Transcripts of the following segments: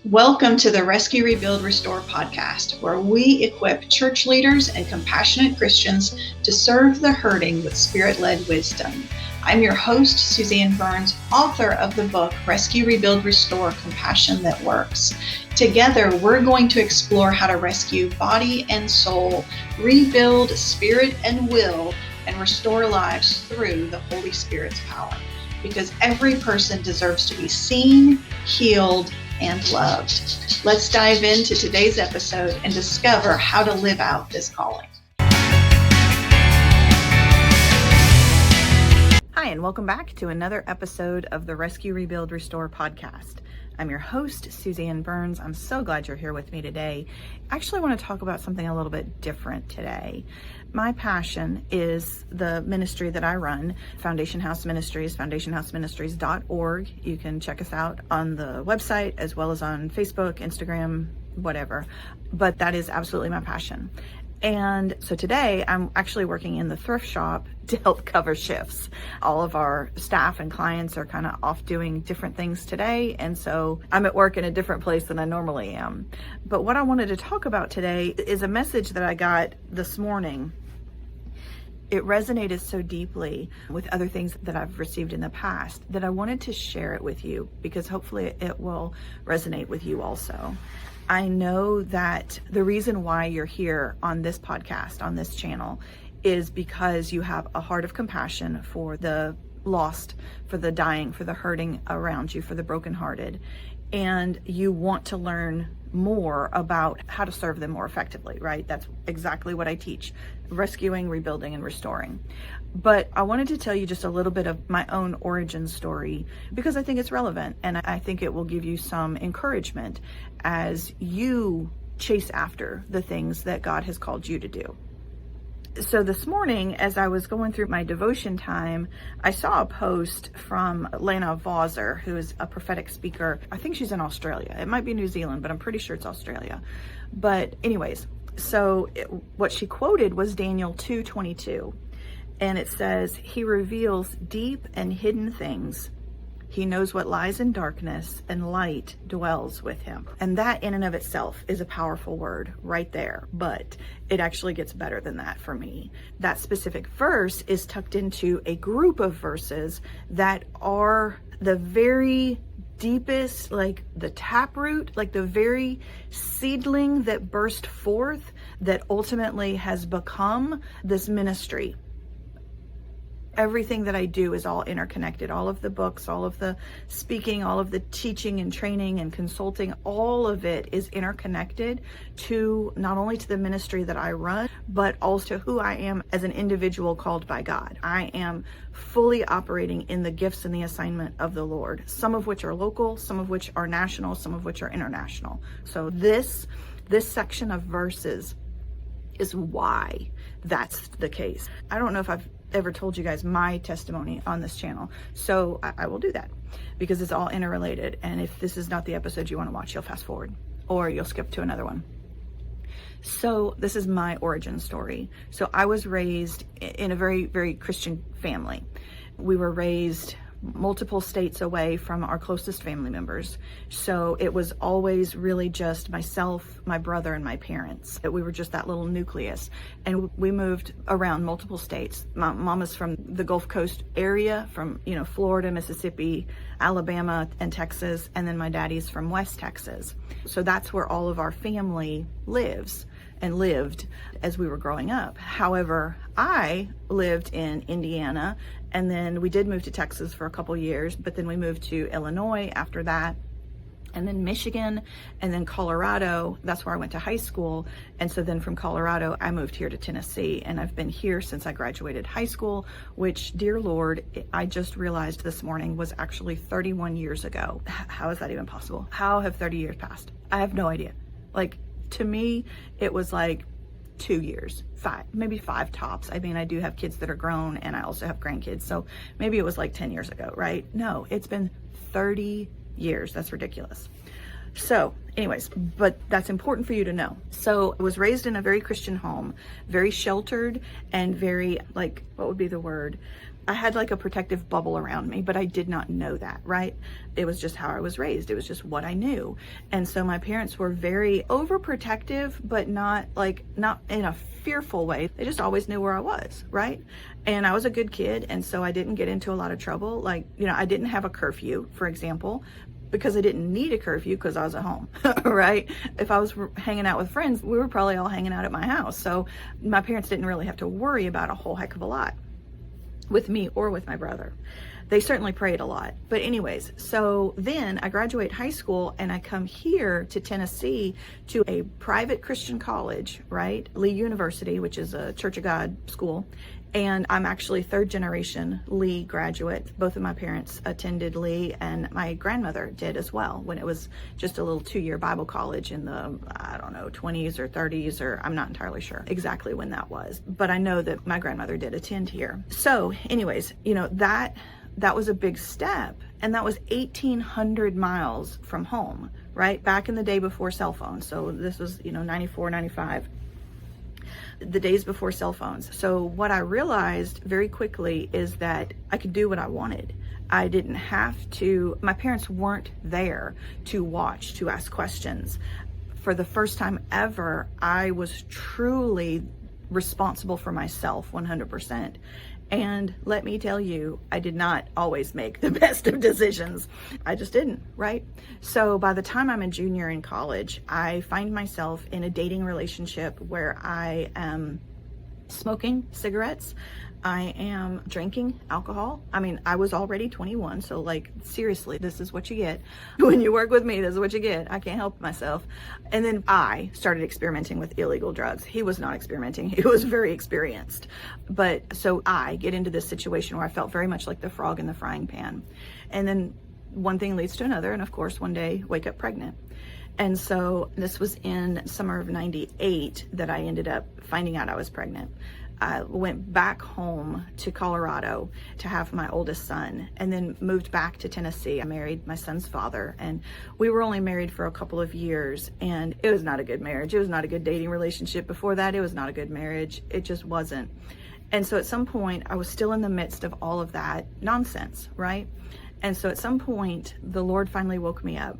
Welcome to the Rescue, Rebuild, Restore podcast, where we equip church leaders and compassionate Christians to serve the hurting with Spirit-led wisdom. I'm your host, Suzanne Burns, author of the book, Rescue, Rebuild, Restore, Compassion That Works. Together, we're going to explore how to rescue body and soul, rebuild spirit and will, and restore lives through the Holy Spirit's power. Because every person deserves to be seen, healed, and loved. Let's dive into today's episode and discover how to live out this calling. Hi, and welcome back to another episode of the Rescue, Rebuild, Restore podcast. I'm your host, Suzanne Burns. I'm so glad you're here with me today. I actually want to talk about something a little bit different today. My passion is the ministry that I run, Foundation House Ministries, foundationhouseministries.org. You can check us out on the website as well as on Facebook, Instagram, whatever. But that is absolutely my passion. And so today I'm actually working in the thrift shop to help cover shifts. All of our staff and clients are kind of off doing different things today. And so I'm at work in a different place than I normally am. But what I wanted to talk about today is a message that I got this morning. It resonated so deeply with other things that I've received in the past that I wanted to share it with you because hopefully it will resonate with you also. I know that the reason why you're here on this podcast, on this channel, is because you have a heart of compassion for the lost, for the dying, for the hurting around you, for the brokenhearted, and you want to learn more about how to serve them more effectively, right? That's exactly what I teach, rescuing, rebuilding, and restoring. But I wanted to tell you just a little bit of my own origin story because I think it's relevant and I think it will give you some encouragement as you chase after the things that God has called you to do. So this morning, as I was going through my devotion time, I saw a post from Lana Vawser, who is a prophetic speaker. I think she's in Australia. It might be New Zealand, but I'm pretty sure it's Australia. But anyways, so what she quoted was Daniel 2:22. And it says, "He reveals deep and hidden things. He knows what lies in darkness, and light dwells with him." And that in and of itself is a powerful word right there, but it actually gets better than that for me. That specific verse is tucked into a group of verses that are the very deepest, like the taproot, like the very seedling that burst forth that ultimately has become this ministry. Everything that I do is all interconnected. All of the books, all of the speaking, all of the teaching and training and consulting, all of it is interconnected to not only to the ministry that I run, but also who I am as an individual called by God. I am fully operating in the gifts and the assignment of the Lord, some of which are local, some of which are national, some of which are international. So this section of verses is why that's the case. I don't know if I've ever told you guys my testimony on this channel, so I will do that because it's all interrelated. And if this is not the episode you want to watch, you'll fast forward or you'll skip to another one. So this is my origin story. So I was raised in a very, very Christian family. We were raised multiple states away from our closest family members. So it was always really just myself, my brother, and my parents. We were just that little nucleus. And we moved around multiple states. My mama's from the Gulf Coast area, from, Florida, Mississippi, Alabama, and Texas. And then my daddy's from West Texas. So that's where all of our family lives and lived as we were growing up. However, I lived in Indiana, and then we did move to Texas for a couple years, but then we moved to Illinois after that, and then Michigan, and then Colorado. That's where I went to high school. And so then from Colorado, I moved here to Tennessee, and I've been here since I graduated high school, which, dear Lord, I just realized this morning was actually 31 years ago. How is that even possible? How have 30 years passed? I have no idea. To me, it was like 2 years, maybe 5 tops. I mean, I do have kids that are grown and I also have grandkids. So maybe it was like 10 years ago, right? No, it's been 30 years. That's ridiculous. So anyways, but that's important for you to know. So I was raised in a very Christian home, very sheltered and very, what would be the word? I had like a protective bubble around me, but I did not know that, right? It was just how I was raised. It was just what I knew. And so my parents were very overprotective, but not in a fearful way. They just always knew where I was, right? And I was a good kid, and so I didn't get into a lot of trouble. Like, I didn't have a curfew, for example, because I didn't need a curfew because I was at home, right? If I was hanging out with friends, we were probably all hanging out at my house. So my parents didn't really have to worry about a whole heck of a lot with me or with my brother. They certainly prayed a lot. But anyways, so then I graduate high school and I come here to Tennessee to a private Christian college, right? Lee University, which is a Church of God school. And I'm actually third generation Lee graduate. Both of my parents attended Lee, and my grandmother did as well when it was just a little 2-year Bible college in the, 20s or 30s, or I'm not entirely sure exactly when that was. But I know that my grandmother did attend here. So anyways, that was a big step, and that was 1,800 miles from home, right? Back in the day before cell phones. So this was, 94, 95. The days before cell phones. So what I realized very quickly is that I could do what I wanted. I didn't have to, my parents weren't there to watch, to ask questions. For the first time ever, I was truly responsible for myself 100%. And let me tell you, I did not always make the best of decisions. I just didn't, right? So by the time I'm a junior in college, I find myself in a dating relationship where I am smoking cigarettes. I am drinking alcohol. I mean, I was already 21, so like, seriously, this is what you get. When you work with me, this is what you get. I can't help myself. And then I started experimenting with illegal drugs. He was not experimenting. He was very experienced. But so I get into this situation where I felt very much like the frog in the frying pan. And then one thing leads to another. And of course, one day, wake up pregnant. And so this was in summer of 98 that I ended up finding out I was pregnant. I went back home to Colorado to have my oldest son, and then moved back to Tennessee. I married my son's father, and we were only married for a couple of years, and it was not a good marriage. It was not a good dating relationship. Before that, it was not a good marriage. It just wasn't. And so at some point, I was still in the midst of all of that nonsense, right? And so at some point, the Lord finally woke me up.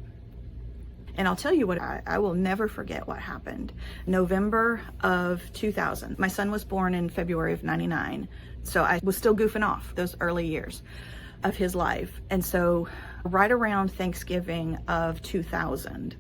And I'll tell you what, I will never forget what happened. November of 2000. My son was born in February of 99. So I was still goofing off those early years of his life. And so right around Thanksgiving of 2000,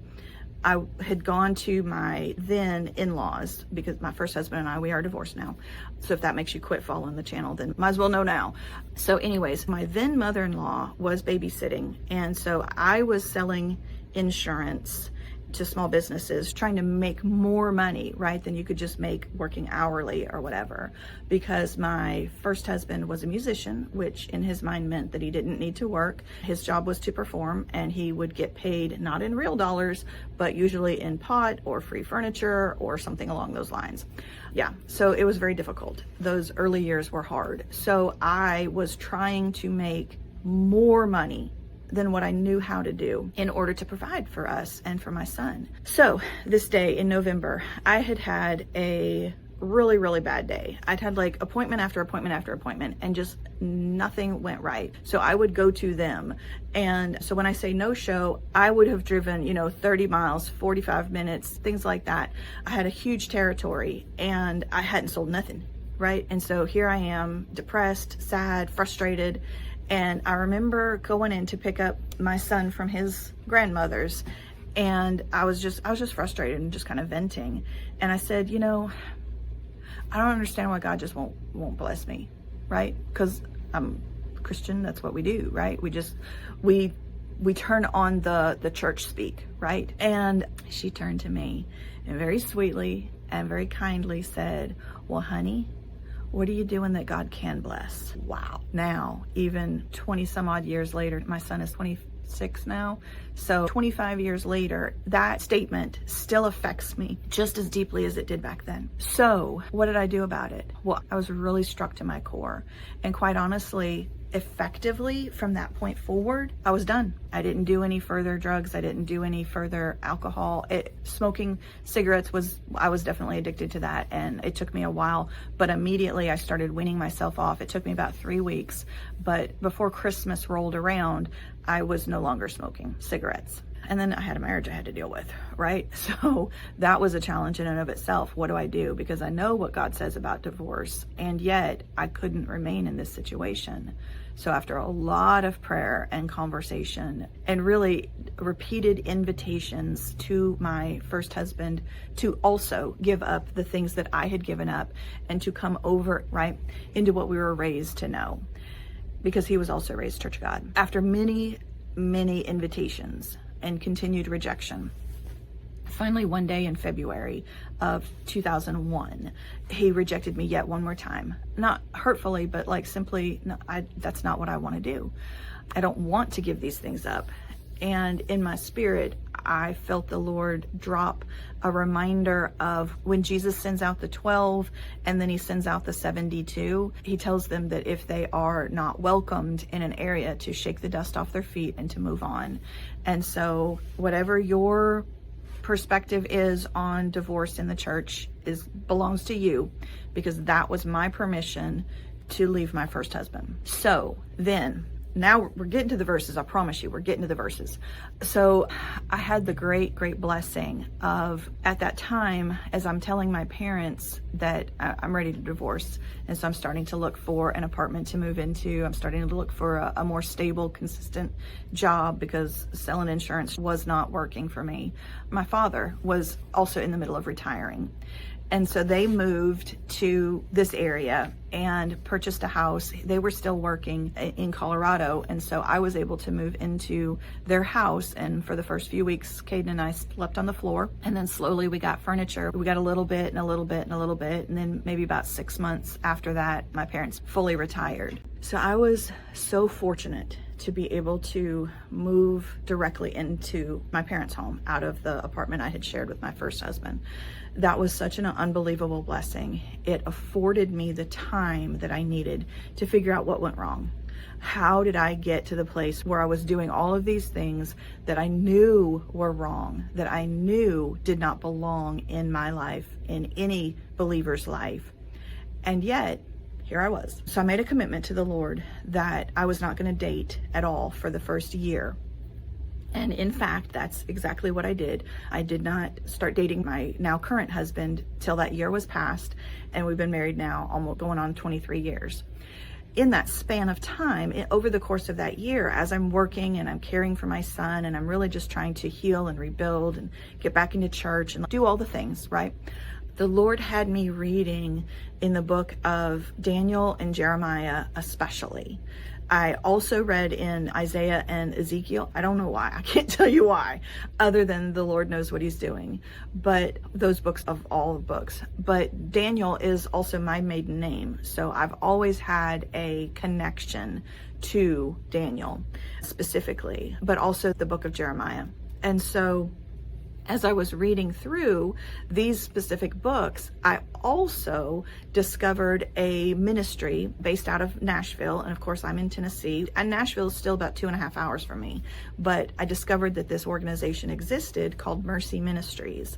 I had gone to my then in-laws, because my first husband and I, we are divorced now. So if that makes you quit following the channel, then might as well know now. So anyways, my then mother-in-law was babysitting. And so I was selling insurance to small businesses, trying to make more money, right, than you could just make working hourly or whatever. Because my first husband was a musician, which in his mind meant that he didn't need to work. His job was to perform, and he would get paid not in real dollars, but usually in pot or free furniture or something along those lines. Yeah, so it was very difficult. Those early years were hard. So I was trying to make more money than what I knew how to do in order to provide for us and for my son. So this day in November, I had a really, really bad day. I'd had like appointment after appointment after appointment, and just nothing went right. So I would go to them. And so when I say no show, I would have driven, 30 miles, 45 minutes, things like that. I had a huge territory and I hadn't sold nothing, right? And so here I am, depressed, sad, frustrated. And I remember going in to pick up my son from his grandmother's, and I was just frustrated and just kind of venting. And I said, I don't understand why God just won't bless me, right? Because I'm Christian, that's what we do, right? We turn on the church speak, right? And she turned to me and very sweetly and very kindly said, well, honey, what are you doing that God can bless? Wow. Now, even 20 some odd years later, my son is 26 now. So 25 years later, that statement still affects me just as deeply as it did back then. So what did I do about it? Well, I was really struck to my core. And quite honestly, effectively from that point forward, I was done. I didn't do any further drugs. I didn't do any further alcohol. Smoking cigarettes I was definitely addicted to that, and it took me a while, but immediately I started weaning myself off. It took me about 3 weeks, but before Christmas rolled around, I was no longer smoking cigarettes. And then I had a marriage I had to deal with, right? So that was a challenge in and of itself. What do I do? Because I know what God says about divorce, and yet I couldn't remain in this situation. So after a lot of prayer and conversation and really repeated invitations to my first husband to also give up the things that I had given up and to come over, right, into what we were raised to know, because he was also raised Church of God. After many, many invitations and continued rejection, finally one day in February of 2001, he rejected me yet one more time. Not hurtfully, but like simply, no, that's not what I want to do. I don't want to give these things up. And in my spirit, I felt the Lord drop a reminder of when Jesus sends out the 12 and then he sends out the 72, he tells them that if they are not welcomed in an area, to shake the dust off their feet and to move on. And so whatever your perspective is on divorce in the church belongs to you, because that was my permission to leave my first husband. So then, now we're getting to the verses. I promise you, we're getting to the verses. So I had the great, great blessing of, at that time, as I'm telling my parents that I'm ready to divorce. And so I'm starting to look for an apartment to move into. I'm starting to look for a more stable, consistent job, because selling insurance was not working for me. My father was also in the middle of retiring. And so they moved to this area and purchased a house. They were still working in Colorado. And so I was able to move into their house. And for the first few weeks, Caden and I slept on the floor. And then slowly we got furniture. We got a little bit and a little bit and a little bit. And then maybe about 6 months after that, my parents fully retired. So I was so fortunate to be able to move directly into my parents' home out of the apartment I had shared with my first husband. That was such an unbelievable blessing. It afforded me the time that I needed to figure out what went wrong. How did I get to the place where I was doing all of these things that I knew were wrong, that I knew did not belong in my life, in any believer's life? And yet, here I was. So I made a commitment to the Lord that I was not going to date at all for the first year. And in fact, that's exactly what I did. I did not start dating my now current husband till that year was passed, and we've been married now almost going on 23 years. In that span of time, over the course of that year, as I'm working and I'm caring for my son and I'm really just trying to heal and rebuild and get back into church and do all the things, right? The Lord had me reading in the book of Daniel and Jeremiah especially. I also read in Isaiah and Ezekiel. I don't know why. I can't tell you why, other than the Lord knows what he's doing. But those books, of all the books. But Daniel is also my maiden name. So I've always had a connection to Daniel specifically, but also the book of Jeremiah. And so as I was reading through these specific books, I also discovered a ministry based out of Nashville. And of course, I'm in Tennessee. And Nashville is still about 2.5 hours from me. But I discovered that this organization existed called Mercy Ministries.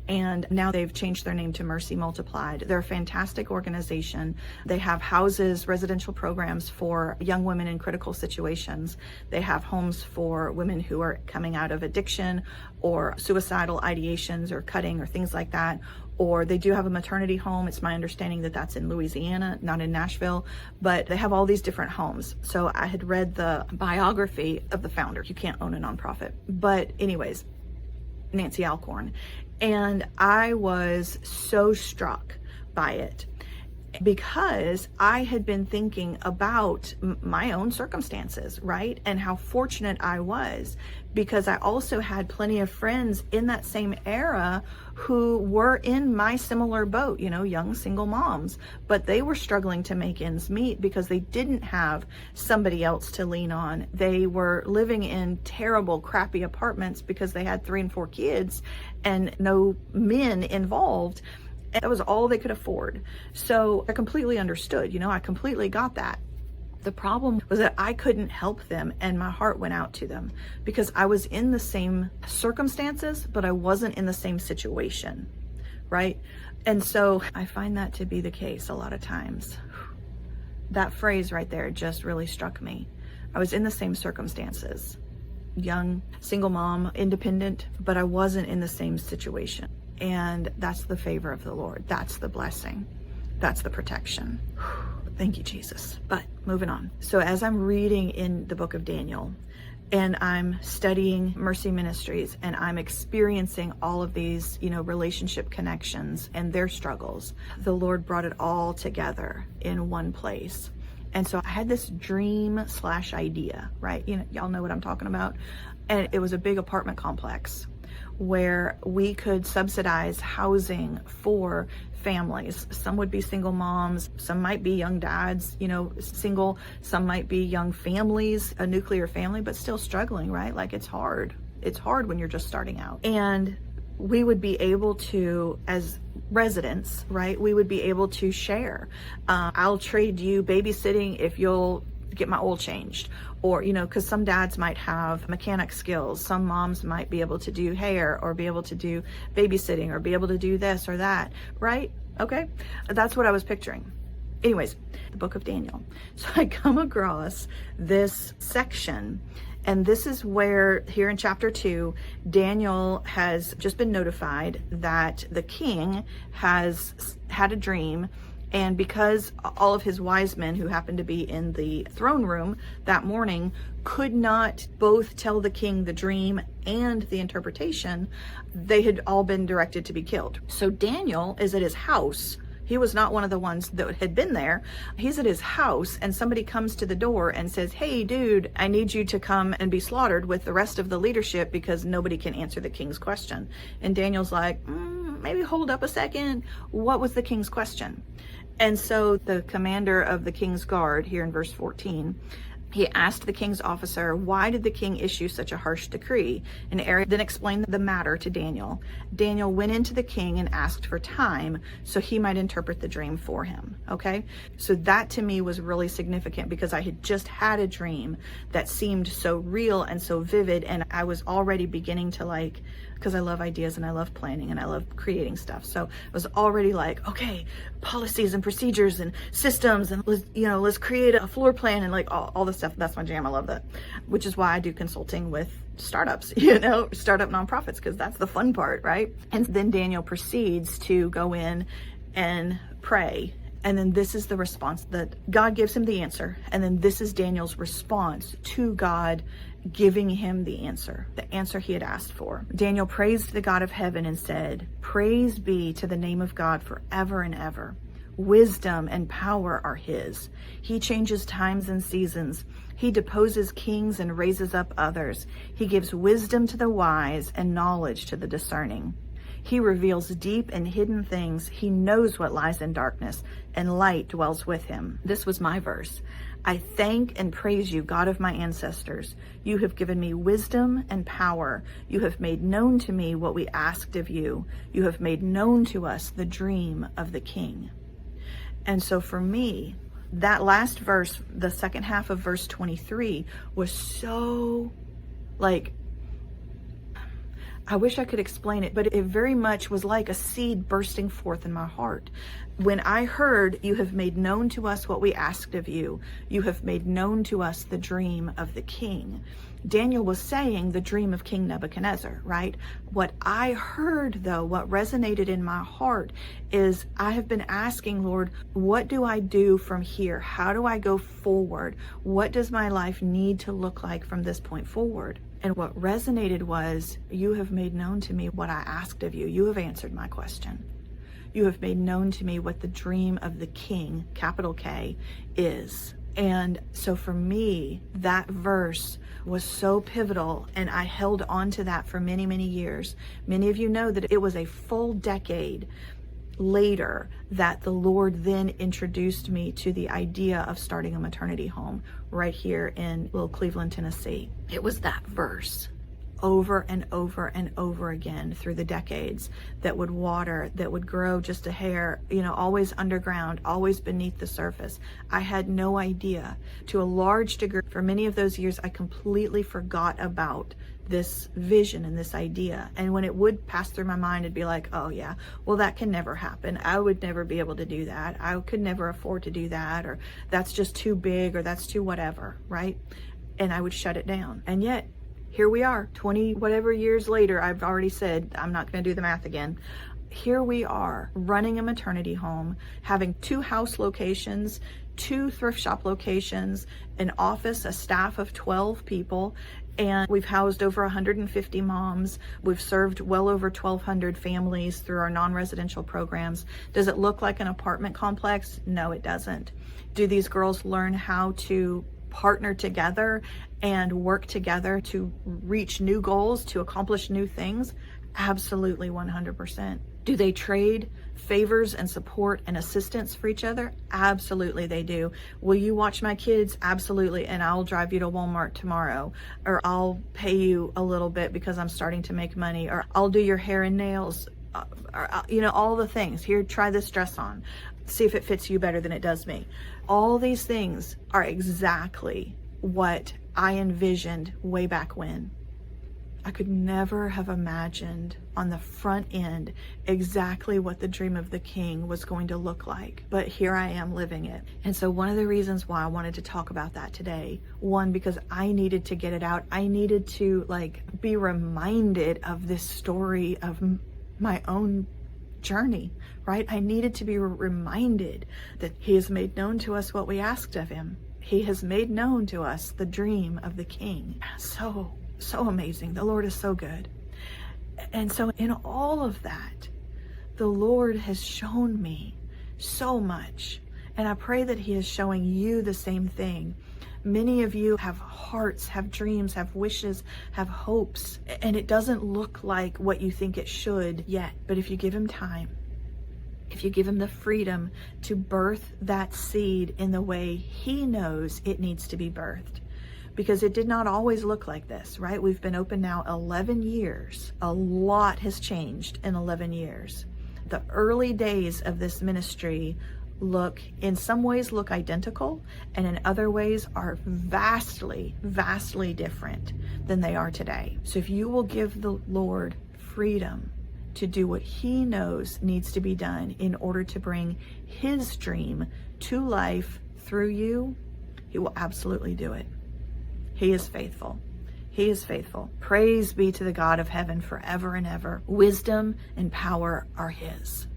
And now they've changed their name to Mercy Multiplied. They're a fantastic organization. They have houses, residential programs for young women in critical situations. They have homes for women who are coming out of addiction or suicidal ideations or cutting or things like that. Or they do have a maternity home. It's my understanding that that's in Louisiana, not in Nashville, but they have all these different homes. So I had read the biography of the founder. You can't own a nonprofit. But anyways, Nancy Alcorn. And I was so struck by it because I had been thinking about my own circumstances, right? And how fortunate I was, because I also had plenty of friends in that same era who were in my similar boat, you know, young single moms, but they were struggling to make ends meet because they didn't have somebody else to lean on. They were living in terrible, crappy apartments because they had 3 and 4 kids and no men involved. That was all they could afford. So I completely understood, you know, I completely got that. The problem was that I couldn't help them, and my heart went out to them because I was in the same circumstances, but I wasn't in the same situation, right? And so I find that to be the case a lot of times. That phrase right there just really struck me. I was in the same circumstances, young, single mom, independent, but I wasn't in the same situation. And that's the favor of the Lord. That's the blessing. That's the protection. Thank you, Jesus. But moving on. So as I'm reading in the book of Daniel, and I'm studying Mercy Ministries, and I'm experiencing all of these, relationship connections and their struggles, the Lord brought it all together in one place. And so I had this dream / idea, right? Y'all know what I'm talking about. And it was a big apartment complex where we could subsidize housing for families. Some would be single moms, some might be young dads, single, some might be young families, a nuclear family, but still struggling, right? Like it's hard. It's hard when you're just starting out. And we would be able to, as residents, right, we would be able to share. I'll trade you babysitting if you'll get my oil changed. Or, because some dads might have mechanic skills. Some moms might be able to do hair or be able to do babysitting or be able to do this or that, right? Okay. That's what I was picturing. Anyways, the book of Daniel. So I come across this section, and this is where, here in chapter 2, Daniel has just been notified that the king has had a dream. And because all of his wise men who happened to be in the throne room that morning could not both tell the king the dream and the interpretation, they had all been directed to be killed. So Daniel is at his house. He was not one of the ones that had been there. He's at his house, and somebody comes to the door and says, "Hey, dude, I need you to come and be slaughtered with the rest of the leadership because nobody can answer the king's question." And Daniel's like, maybe hold up a second. What was the king's question? And so the commander of the king's guard, here in verse 14, he asked the king's officer, "Why did the king issue such a harsh decree?" And Arioch then explained the matter to Daniel. Daniel went into the king and asked for time so he might interpret the dream for him. Okay? So that to me was really significant because I had just had a dream that seemed so real and so vivid, and I was already beginning to because I love ideas and I love planning and I love creating stuff. So I was already like, okay, policies and procedures and systems, and let's create a floor plan and all the stuff. That's my jam. I love that, which is why I do consulting with startups, startup nonprofits, because that's the fun part, right? And then Daniel proceeds to go in and pray. And then this is the response that God gives him the answer. And then this is Daniel's response to God giving him the answer he had asked for. Daniel praised the God of heaven and said, "Praise be to the name of God forever and ever. Wisdom and power are his. He changes times and seasons. He deposes kings and raises up others. He gives wisdom to the wise and knowledge to the discerning. He reveals deep and hidden things. He knows what lies in darkness, and light dwells with him." This was my verse. "I thank and praise you, God of my ancestors. You have given me wisdom and power. You have made known to me what we asked of you. You have made known to us the dream of the king." And so for me, that last verse, the second half of verse 23, was so I wish I could explain it, but it very much was like a seed bursting forth in my heart. When I heard, "You have made known to us what we asked of you. You have made known to us the dream of the king." Daniel was saying the dream of King Nebuchadnezzar, right? What I heard, though, what resonated in my heart is I have been asking, Lord, what do I do from here? How do I go forward? What does my life need to look like from this point forward? And what resonated was, "You have made known to me what I asked of you. You have answered my question. You have made known to me what the dream of the king, capital K, is." And so for me, that verse was so pivotal, and I held on to that for many, many years. Many of you know that it was a full decade later that the Lord then introduced me to the idea of starting a maternity home right here in little Cleveland, Tennessee. It was that verse. over and over and over again through the decades, that would water, that would grow just a hair, always underground, always beneath the surface. I had no idea. To a large degree, for many of those years, I completely forgot about this vision and this idea. And when it would pass through my mind, it'd be like, oh yeah, well, that can never happen. I would never be able to do that. I could never afford to do that, or that's just too big, or that's too whatever, right? And I would shut it down. And yet, here we are, 20 whatever years later. I've already said, I'm not going to do the math again. Here we are running a maternity home, having 2 house locations, 2 thrift shop locations, an office, a staff of 12 people, and we've housed over 150 moms. We've served well over 1,200 families through our non-residential programs. Does it look like an apartment complex? No, it doesn't. Do these girls learn how to partner together and work together to reach new goals, to accomplish new things? Absolutely, 100%. Do they trade favors and support and assistance for each other? Absolutely they do. Will you watch my kids? Absolutely. And I'll drive you to Walmart tomorrow, or I'll pay you a little bit because I'm starting to make money, or I'll do your hair and nails, all the things. Here, try this dress on. See if it fits you better than it does me. All these things are exactly what I envisioned way back when. I could never have imagined on the front end exactly what the dream of the king was going to look like. But here I am living it. And so one of the reasons why I wanted to talk about that today, one, because I needed to get it out. I needed to be reminded of this story of my own journey, right? I needed to be reminded that he has made known to us what we asked of him. He has made known to us the dream of the king. So amazing. The Lord is so good. And so in all of that, the Lord has shown me so much. And I pray that he is showing you the same thing. Many of you have hearts, have dreams, have wishes, have hopes, and it doesn't look like what you think it should yet. But if you give him time, if you give him the freedom to birth that seed in the way he knows it needs to be birthed, because it did not always look like this, right? We've been open now 11 years. A lot has changed in 11 years. The early days of this ministry in some ways look identical, and in other ways are vastly different than they are today. So if you will give the Lord freedom to do what he knows needs to be done in order to bring his dream to life through you, he will absolutely do it. He is faithful. He is faithful. Praise be to the God of heaven forever and ever. Wisdom and power are his.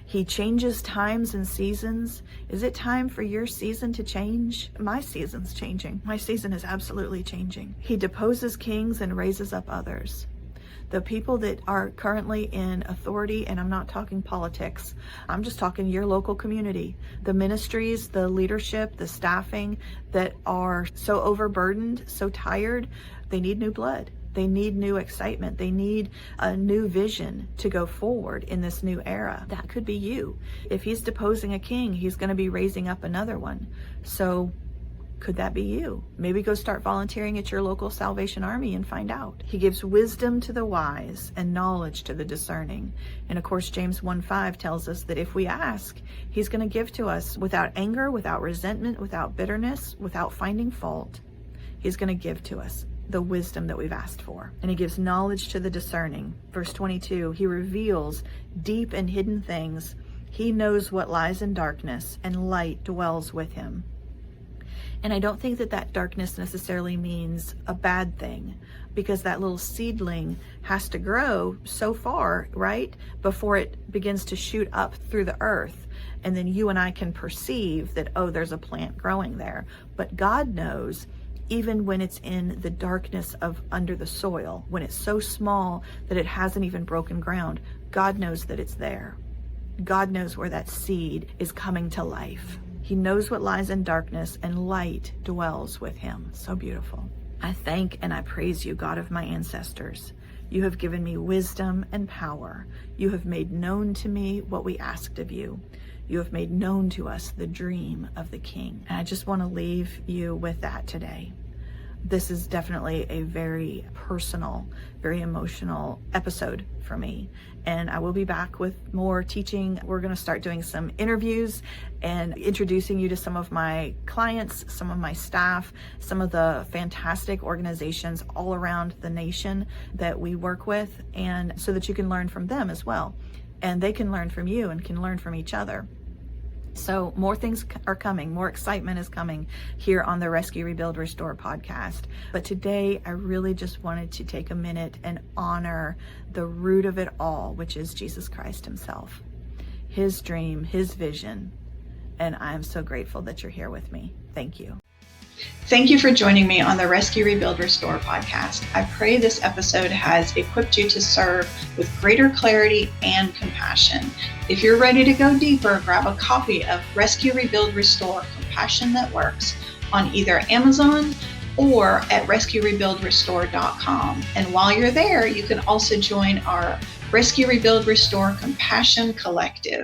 He changes times and seasons. Is it time for your season to change? My season's changing. My season is absolutely changing. He deposes kings and raises up others. The people that are currently in authority, and I'm not talking politics, I'm just talking your local community, the ministries, the leadership, the staffing that are so overburdened, so tired, they need new blood. They need new excitement. They need a new vision to go forward in this new era. That could be you. If he's deposing a king, he's going to be raising up another one. So could that be you? Maybe go start volunteering at your local Salvation Army and find out. He gives wisdom to the wise and knowledge to the discerning. And of course, James 1:5 tells us that if we ask, he's going to give to us without anger, without resentment, without bitterness, without finding fault. He's going to give to us the wisdom that we've asked for. And he gives knowledge to the discerning. Verse 22, he reveals deep and hidden things. He knows what lies in darkness, and light dwells with him. And I don't think that darkness necessarily means a bad thing, because that little seedling has to grow so far, right, before it begins to shoot up through the earth. And then you and I can perceive that, oh, there's a plant growing there. But God knows, even when it's in the darkness of under the soil, when it's so small that it hasn't even broken ground, God knows that it's there. God knows where that seed is coming to life. He knows what lies in darkness, and light dwells with him. So beautiful. I thank and I praise you, God of my ancestors. You have given me wisdom and power. You have made known to me what we asked of you. You have made known to us the dream of the King. And I just want to leave you with that today. this is definitely a very personal, very emotional episode for me. And I will be back with more teaching. We're going to start doing some interviews and introducing you to some of my clients, some of my staff, some of the fantastic organizations all around the nation that we work with, and so that you can learn from them as well. And they can learn from you and can learn from each other. So more things are coming, more excitement is coming here on the Rescue, Rebuild, Restore podcast. But today I really just wanted to take a minute and honor the root of it all, which is Jesus Christ himself, his dream, his vision. And I'm so grateful that you're here with me. Thank you. Thank you for joining me on the Rescue, Rebuild, Restore podcast. I pray this episode has equipped you to serve with greater clarity and compassion. If you're ready to go deeper, grab a copy of Rescue, Rebuild, Restore, Compassion That Works on either Amazon or at rescuerebuildrestore.com. And while you're there, you can also join our Rescue, Rebuild, Restore Compassion Collective.